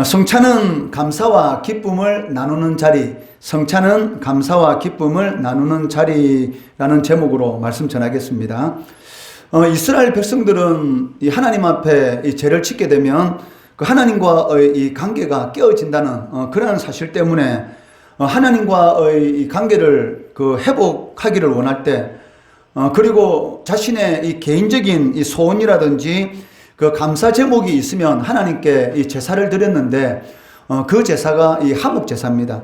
성찬은 감사와 기쁨을 나누는 자리, 성찬은 감사와 기쁨을 나누는 자리라는 제목으로 말씀 전하겠습니다. 이스라엘 백성들은 이 하나님 앞에 이 죄를 짓게 되면 그 하나님과의 이 관계가 깨어진다는 그러한 사실 때문에 하나님과의 이 관계를 회복하기를 원할 때, 그리고 자신의 이 개인적인 이 소원이라든지 그 감사 제목이 있으면 하나님께 이 제사를 드렸는데, 그 제사가 이 하목 제사입니다.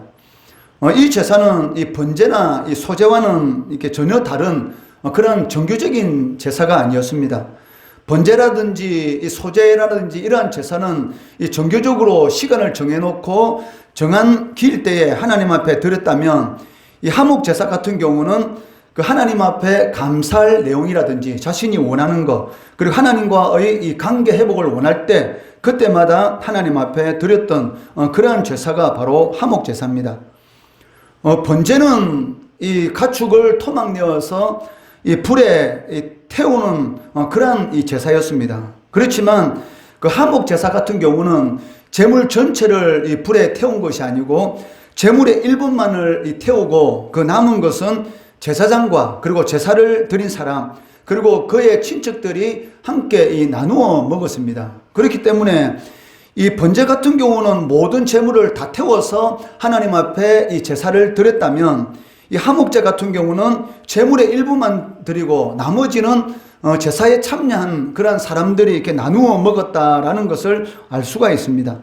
이 제사는 이 번제나 이 소제와는 이렇게 전혀 다른 그런 정규적인 제사가 아니었습니다. 번제라든지 이 소제라든지 이러한 제사는 이 정규적으로 시간을 정해놓고 정한 기일때에 하나님 앞에 드렸다면, 이 하목 제사 같은 경우는 그 하나님 앞에 감사할 내용이라든지 자신이 원하는 것, 그리고 하나님과의 이 관계 회복을 원할 때 그때마다 하나님 앞에 드렸던 그러한 제사가 바로 하목 제사입니다. 번제는 이 가축을 토막 내어서 이 불에 태우는 그러한 이 제사였습니다. 그렇지만 그 하목 제사 같은 경우는 제물 전체를 이 불에 태운 것이 아니고 제물의 일부만을 태우고 그 남은 것은 제사장과 그리고 제사를 드린 사람, 그리고 그의 친척들이 함께 나누어 먹었습니다. 그렇기 때문에 이 번제 같은 경우는 모든 제물을 다 태워서 하나님 앞에 이 제사를 드렸다면, 이 하목제 같은 경우는 제물의 일부만 드리고 나머지는 제사에 참여한 그런 사람들이 이렇게 나누어 먹었다라는 것을 알 수가 있습니다.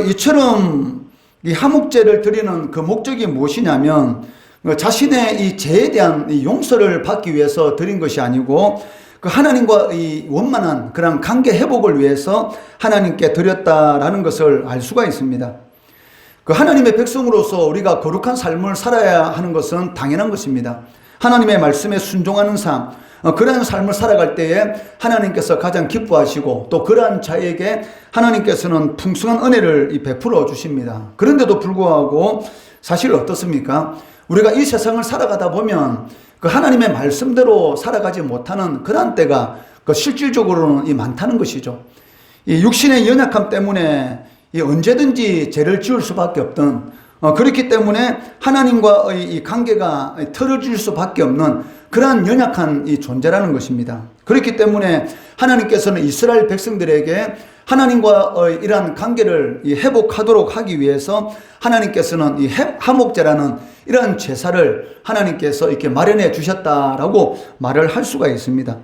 이처럼 이 하목제를 드리는 그 목적이 무엇이냐면, 자신의 이 죄에 대한 이 용서를 받기 위해서 드린 것이 아니고 그 하나님과 이 원만한 그런 관계 회복을 위해서 하나님께 드렸다라는 것을 알 수가 있습니다. 그 하나님의 백성으로서 우리가 거룩한 삶을 살아야 하는 것은 당연한 것입니다. 하나님의 말씀에 순종하는 삶, 그러한 삶을 살아갈 때에 하나님께서 가장 기뻐하시고 또 그러한 자에게 하나님께서는 풍성한 은혜를 베풀어 주십니다. 그런데도 불구하고 사실 어떻습니까? 우리가 이 세상을 살아가다 보면 그 하나님의 말씀대로 살아가지 못하는 그런 때가 실질적으로는 많다는 것이죠. 이 육신의 연약함 때문에 언제든지 죄를 지을 수밖에 없던, 그렇기 때문에 하나님과의 이 관계가 틀어질 수밖에 없는 그러한 연약한 이 존재라는 것입니다. 그렇기 때문에 하나님께서는 이스라엘 백성들에게 하나님과의 이러한 관계를 회복하도록 하기 위해서 하나님께서는 이 하목제라는 이러한 제사를 하나님께서 이렇게 마련해 주셨다라고 말을 할 수가 있습니다.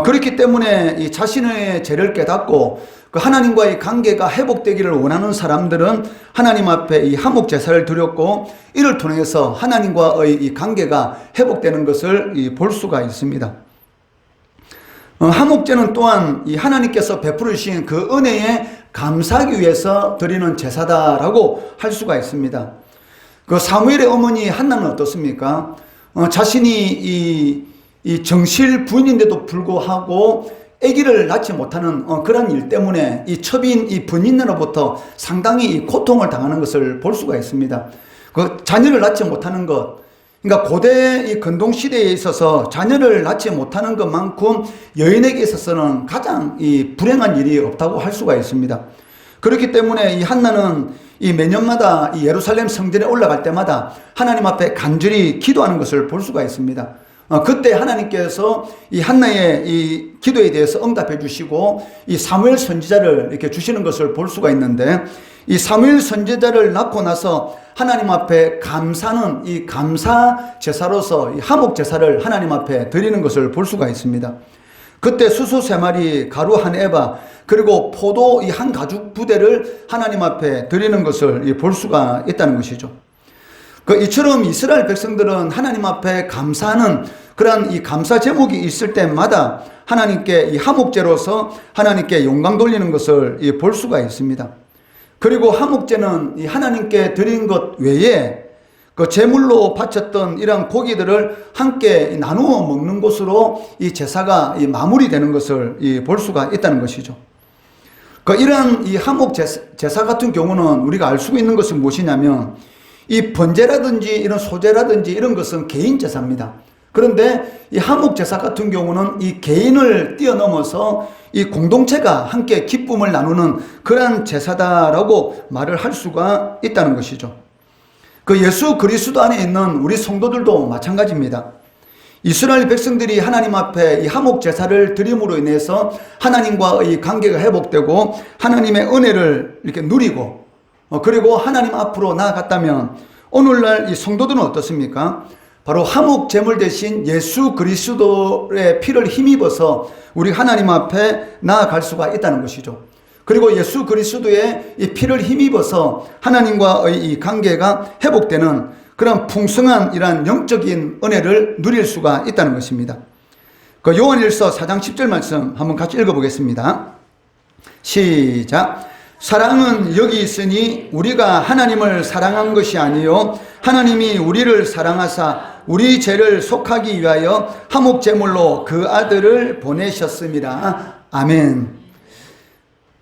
그렇기 때문에 이 자신의 죄를 깨닫고 그 하나님과의 관계가 회복되기를 원하는 사람들은 하나님 앞에 이 하목 제사를 드렸고, 이를 통해서 하나님과의 이 관계가 회복되는 것을 볼 수가 있습니다. 하목제는 또한 이 하나님께서 베풀으신 그 은혜에 감사하기 위해서 드리는 제사다라고 할 수가 있습니다. 그 사무엘의 어머니 한나는 어떻습니까? 자신이 이 정실 부인인데도 불구하고 아기를 낳지 못하는 그런 일 때문에 이 첩인 이 번인으로부터 상당히 고통을 당하는 것을 볼 수가 있습니다. 그 자녀를 낳지 못하는 것, 그러니까 고대 이 근동 시대에 있어서 자녀를 낳지 못하는 것만큼 여인에게 있어서는 가장 이 불행한 일이 없다고 할 수가 있습니다. 그렇기 때문에 이 한나는 이 매년마다 이 예루살렘 성전에 올라갈 때마다 하나님 앞에 간절히 기도하는 것을 볼 수가 있습니다. 그때 하나님께서 이 한나의 이 기도에 대해서 응답해 주시고 이 사무엘 선지자를 이렇게 주시는 것을 볼 수가 있는데, 이 사무엘 선지자를 낳고 나서 하나님 앞에 감사는 이 감사 제사로서 이 하목 제사를 하나님 앞에 드리는 것을 볼 수가 있습니다. 그때 수소 3마리, 가루 1에바, 그리고 포도 이 한 가죽 부대를 하나님 앞에 드리는 것을 볼 수가 있다는 것이죠. 이처럼 이스라엘 백성들은 하나님 앞에 감사하는 그런 이 감사 제목이 있을 때마다 하나님께 이 하목제로서 하나님께 영광 돌리는 것을 볼 수가 있습니다. 그리고 하목제는 이 하나님께 드린 것 외에 그 제물로 바쳤던 이러한 고기들을 함께 나누어 먹는 것으로 이 제사가 마무리되는 것을 볼 수가 있다는 것이죠. 이러한 이 하목 제사 같은 경우는 우리가 알 수 있는 것은 무엇이냐면, 이 번제라든지 이런 소제라든지 이런 것은 개인 제사입니다. 그런데 이 화목제사 같은 경우는 이 개인을 뛰어넘어서 이 공동체가 함께 기쁨을 나누는 그러한 제사다라고 말을 할 수가 있다는 것이죠. 그 예수 그리스도 안에 있는 우리 성도들도 마찬가지입니다. 이스라엘 백성들이 하나님 앞에 이 화목 제사를 드림으로 인해서 하나님과의 관계가 회복되고 하나님의 은혜를 이렇게 누리고 그리고 하나님 앞으로 나아갔다면 오늘날 이 성도들은 어떻습니까? 바로 화목 제물 대신 예수 그리스도의 피를 힘입어서 우리 하나님 앞에 나아갈 수가 있다는 것이죠. 그리고 예수 그리스도의 이 피를 힘입어서 하나님과의 이 관계가 회복되는 그런 풍성한 이러한 영적인 은혜를 누릴 수가 있다는 것입니다. 그 요한일서 4장 10절 말씀 한번 같이 읽어보겠습니다. 시작. 사랑은 여기 있으니 우리가 하나님을 사랑한 것이 아니요 하나님이 우리를 사랑하사 우리 죄를 속하기 위하여 화목 제물로 그 아들을 보내셨습니다. 아멘.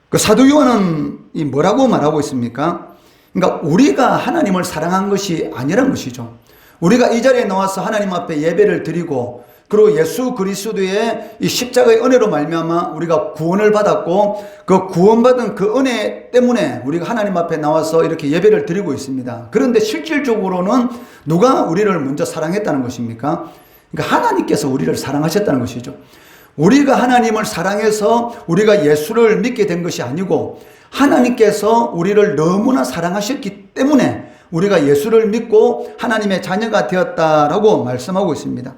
그 사도 요한은 이 뭐라고 말하고 있습니까? 그러니까 우리가 하나님을 사랑한 것이 아니란 것이죠. 우리가 이 자리에 나와서 하나님 앞에 예배를 드리고 그리고 예수 그리스도의 이 십자가의 은혜로 말미암아 우리가 구원을 받았고 그 구원받은 그 은혜 때문에 우리가 하나님 앞에 나와서 이렇게 예배를 드리고 있습니다. 그런데 실질적으로는 누가 우리를 먼저 사랑했다는 것입니까? 그러니까 하나님께서 우리를 사랑하셨다는 것이죠. 우리가 하나님을 사랑해서 우리가 예수를 믿게 된 것이 아니고 하나님께서 우리를 너무나 사랑하셨기 때문에 우리가 예수를 믿고 하나님의 자녀가 되었다라고 말씀하고 있습니다.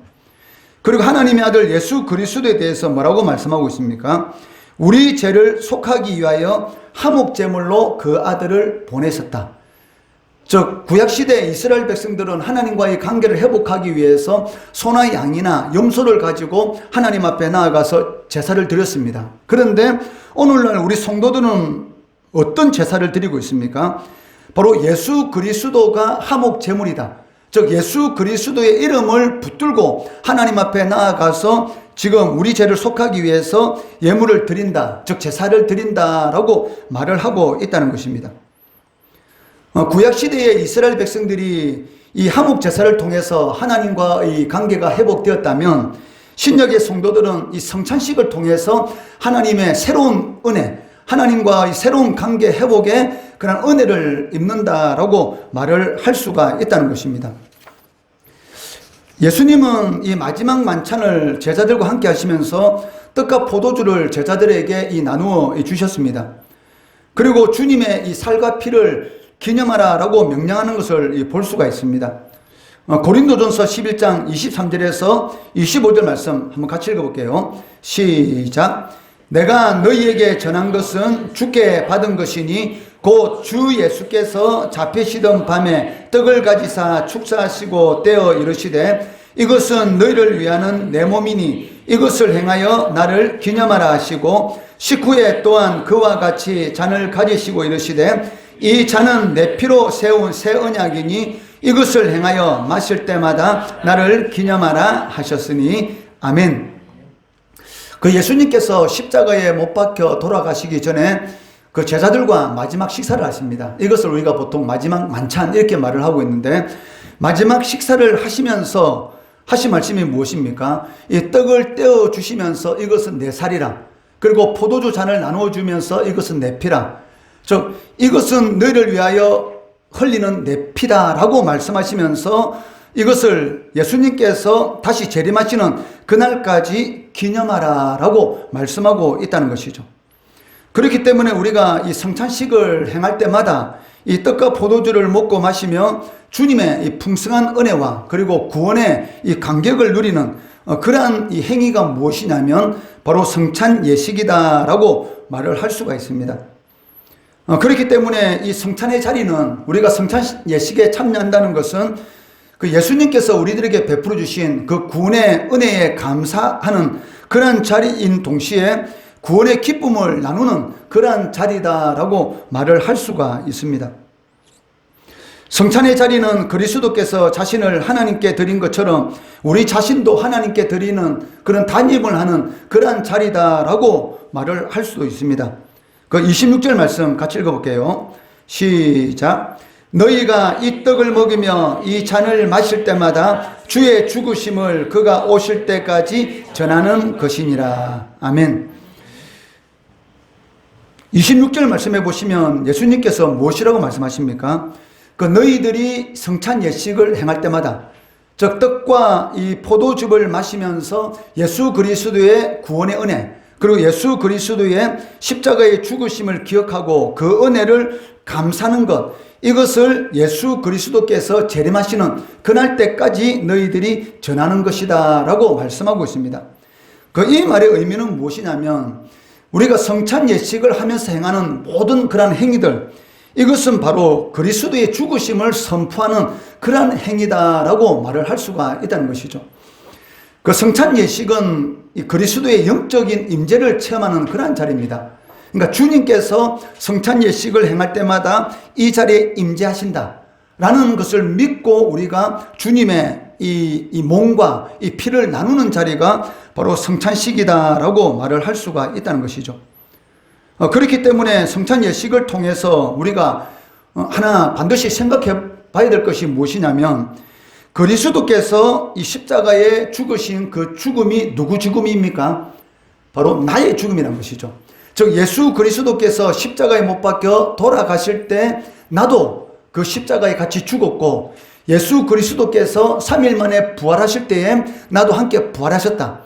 그리고 하나님의 아들 예수 그리스도에 대해서 뭐라고 말씀하고 있습니까? 우리 죄를 속하기 위하여 화목 제물로 그 아들을 보내셨다. 즉 구약시대 이스라엘 백성들은 하나님과의 관계를 회복하기 위해서 소나 양이나 염소를 가지고 하나님 앞에 나아가서 제사를 드렸습니다. 그런데 오늘날 우리 성도들은 어떤 제사를 드리고 있습니까? 바로 예수 그리스도가 화목 제물이다. 즉 예수 그리스도의 이름을 붙들고 하나님 앞에 나아가서 지금 우리 죄를 속하기 위해서 예물을 드린다. 즉 제사를 드린다라고 말을 하고 있다는 것입니다. 구약시대의 이스라엘 백성들이 이 화목 제사를 통해서 하나님과의 관계가 회복되었다면 신약의 성도들은 이 성찬식을 통해서 하나님의 새로운 은혜, 하나님과의 새로운 관계 회복에 그런 은혜를 입는다라고 말을 할 수가 있다는 것입니다. 예수님은 이 마지막 만찬을 제자들과 함께 하시면서 떡과 포도주를 제자들에게 나누어 주셨습니다. 그리고 주님의 이 살과 피를 기념하라라고 명령하는 것을 볼 수가 있습니다. 고린도전서 11장 23절에서 25절 말씀 한번 같이 읽어볼게요. 시작. 내가 너희에게 전한 것은 주께 받은 것이니 곧 주 예수께서 잡히시던 밤에 떡을 가지사 축사하시고 떼어 이르시되 이것은 너희를 위하는 내 몸이니 이것을 행하여 나를 기념하라 하시고 식후에 또한 그와 같이 잔을 가지시고 이르시되 이 잔은 내 피로 세운 새 언약이니 이것을 행하여 마실 때마다 나를 기념하라 하셨으니 아멘. 그 예수님께서 십자가에 못 박혀 돌아가시기 전에 그 제자들과 마지막 식사를 하십니다. 이것을 우리가 보통 마지막 만찬 이렇게 말을 하고 있는데 마지막 식사를 하시면서 하신 말씀이 무엇입니까? 이 떡을 떼어 주시면서 이것은 내 살이라. 그리고 포도주 잔을 나누어 주면서 이것은 내 피라. 즉 이것은 너희를 위하여 흘리는 내 피다라고 말씀하시면서 이것을 예수님께서 다시 재림하시는 그날까지 기념하라라고 말씀하고 있다는 것이죠. 그렇기 때문에 우리가 이 성찬식을 행할 때마다 이 떡과 포도주를 먹고 마시며 주님의 이 풍성한 은혜와 그리고 구원의 이 감격을 누리는 그러한 이 행위가 무엇이냐면 바로 성찬 예식이다라고 말을 할 수가 있습니다. 그렇기 때문에 이 성찬의 자리는 우리가 성찬 예식에 참여한다는 것은 그 예수님께서 우리들에게 베풀어 주신 그 구원의 은혜에 감사하는 그러한 자리인 동시에 구원의 기쁨을 나누는 그러한 자리다라고 말을 할 수가 있습니다. 성찬의 자리는 그리스도께서 자신을 하나님께 드린 것처럼 우리 자신도 하나님께 드리는 그런 단임을 하는 그러한 자리다라고 말을 할 수도 있습니다. 그 26절 말씀 같이 읽어볼게요. 시작. 너희가 이 떡을 먹으며 이 잔을 마실 때마다 주의 죽으심을 그가 오실 때까지 전하는 것이니라. 아멘. 26절 말씀해 보시면 예수님께서 무엇이라고 말씀하십니까? 그 너희들이 성찬 예식을 행할 때마다, 즉 떡과 이 포도즙을 마시면서 예수 그리스도의 구원의 은혜, 그리고 예수 그리스도의 십자가의 죽으심을 기억하고 그 은혜를 감사하는 것, 이것을 예수 그리스도께서 재림하시는 그날 때까지 너희들이 전하는 것이다 라고 말씀하고 있습니다. 이 말의 의미는 무엇이냐면, 우리가 성찬 예식을 하면서 행하는 모든 그러한 행위들, 이것은 바로 그리스도의 죽으심을 선포하는 그러한 행위다라고 말을 할 수가 있다는 것이죠. 그 성찬 예식은 이 그리스도의 영적인 임재를 체험하는 그러한 자리입니다. 그러니까 주님께서 성찬 예식을 행할 때마다 이 자리에 임재하신다라는 것을 믿고 우리가 주님의 이 몸과 이 피를 나누는 자리가 바로 성찬식이다라고 말을 할 수가 있다는 것이죠. 그렇기 때문에 성찬 예식을 통해서 우리가 하나 반드시 생각해 봐야 될 것이 무엇이냐면, 그리스도께서 이 십자가에 죽으신 그 죽음이 누구 죽음입니까? 바로 나의 죽음이라는 것이죠. 즉 예수 그리스도께서 십자가에 못 박혀 돌아가실 때 나도 그 십자가에 같이 죽었고, 예수 그리스도께서 3일 만에 부활하실 때에 나도 함께 부활하셨다.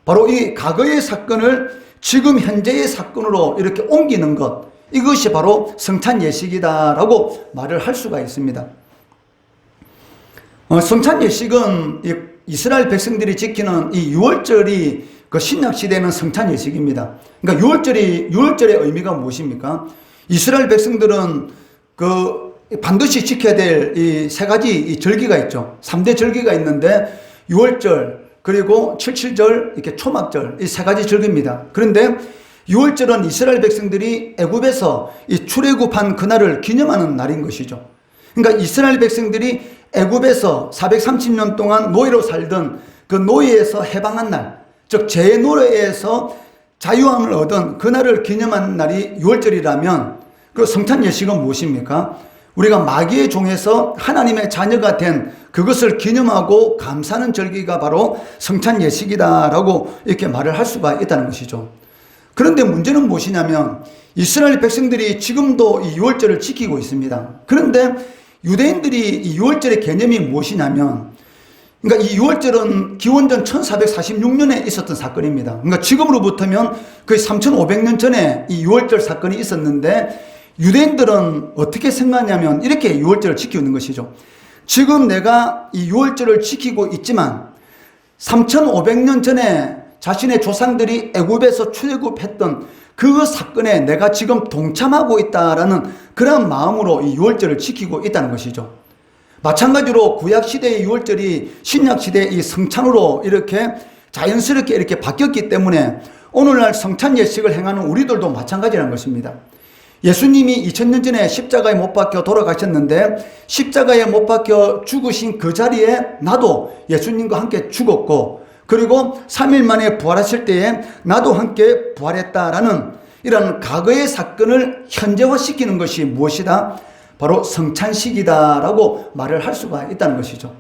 바로 이 과거의 사건을 지금 현재의 사건으로 이렇게 옮기는 것, 이것이 바로 성찬 예식이다라고 말을 할 수가 있습니다. 성찬 예식은 이스라엘 백성들이 지키는 이 유월절이 그 신약 시대는 성찬 예식입니다. 그러니까 유월절의 의미가 무엇입니까? 이스라엘 백성들은 그 반드시 지켜야 될 이 세 가지 이 절기가 있죠. 3대 절기가 있는데 유월절, 그리고 칠칠절, 이렇게 초막절, 이 세 가지 절기입니다. 그런데 유월절은 이스라엘 백성들이 애굽에서 이 출애굽한 그날을 기념하는 날인 것이죠. 그러니까 이스라엘 백성들이 애굽에서 430년 동안 노예로 살던 그 노예에서 해방한 날, 즉 죄의 노예에서 자유함을 얻은 그날을 기념하는 날이 유월절이라면, 그 성찬 예식은 무엇입니까? 우리가 마귀의 종에서 하나님의 자녀가 된 그것을 기념하고 감사하는 절기가 바로 성찬 예식이다라고 이렇게 말을 할 수가 있다는 것이죠. 그런데 문제는 무엇이냐면, 이스라엘 백성들이 지금도 이 유월절을 지키고 있습니다. 그런데 유대인들이 이 유월절의 개념이 무엇이냐면, 그러니까 이 유월절은 기원전 1446년에 있었던 사건입니다. 그러니까 지금으로부터면 거의 3500년 전에 이 유월절 사건이 있었는데, 유대인들은 어떻게 생각하냐면 이렇게 유월절을 지키고 있는 것이죠. 지금 내가 이 유월절을 지키고 있지만 3500년 전에 자신의 조상들이 애굽에서 출애굽했던 그 사건에 내가 지금 동참하고 있다라는 그런 마음으로 이 유월절을 지키고 있다는 것이죠. 마찬가지로 구약시대의 유월절이 신약시대의 이 성찬으로 이렇게 자연스럽게 이렇게 바뀌었기 때문에 오늘날 성찬 예식을 행하는 우리들도 마찬가지라는 것입니다. 예수님이 2000년 전에 십자가에 못 박혀 돌아가셨는데, 십자가에 못 박혀 죽으신 그 자리에 나도 예수님과 함께 죽었고, 그리고 3일 만에 부활하실 때에 나도 함께 부활했다라는 이런 과거의 사건을 현재화시키는 것이 무엇이다? 바로 성찬식이다라고 말을 할 수가 있다는 것이죠.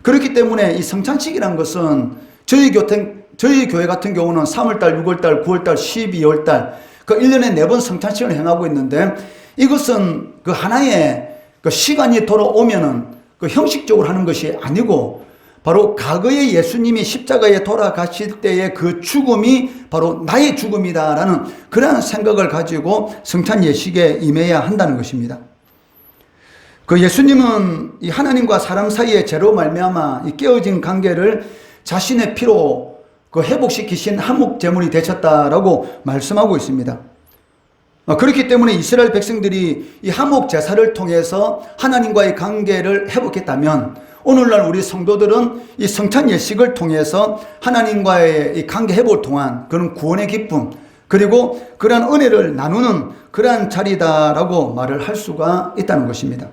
그렇기 때문에 이 성찬식이라는 것은 저희 교회 같은 경우는 3월달, 6월달, 9월달, 12월달 그 1년에 4번 성찬식을 행하고 있는데, 이것은 그 하나의 그 시간이 돌아오면은 그 형식적으로 하는 것이 아니고, 바로 과거에 예수님이 십자가에 돌아가실 때의 그 죽음이 바로 나의 죽음이다라는 그러한 생각을 가지고 성찬 예식에 임해야 한다는 것입니다. 그 예수님은 이 하나님과 사람 사이의 죄로 말미암아 이 깨어진 관계를 자신의 피로 그 회복시키신 한몫 제물이 되셨다라고 말씀하고 있습니다. 그렇기 때문에 이스라엘 백성들이 이 한몫 제사를 통해서 하나님과의 관계를 회복했다면, 오늘날 우리 성도들은 이 성찬 예식을 통해서 하나님과의 이 관계 회복을 통한 그런 구원의 기쁨, 그리고 그러한 은혜를 나누는 그러한 자리다라고 말을 할 수가 있다는 것입니다.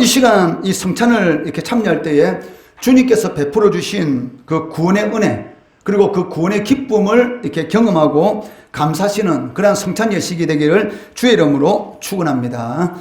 이 시간 이 성찬을 이렇게 참여할 때에 주님께서 베풀어 주신 그 구원의 은혜, 그리고 그 구원의 기쁨을 이렇게 경험하고 감사하시는 그러한 성찬 예식이 되기를 주의 이름으로 축원합니다.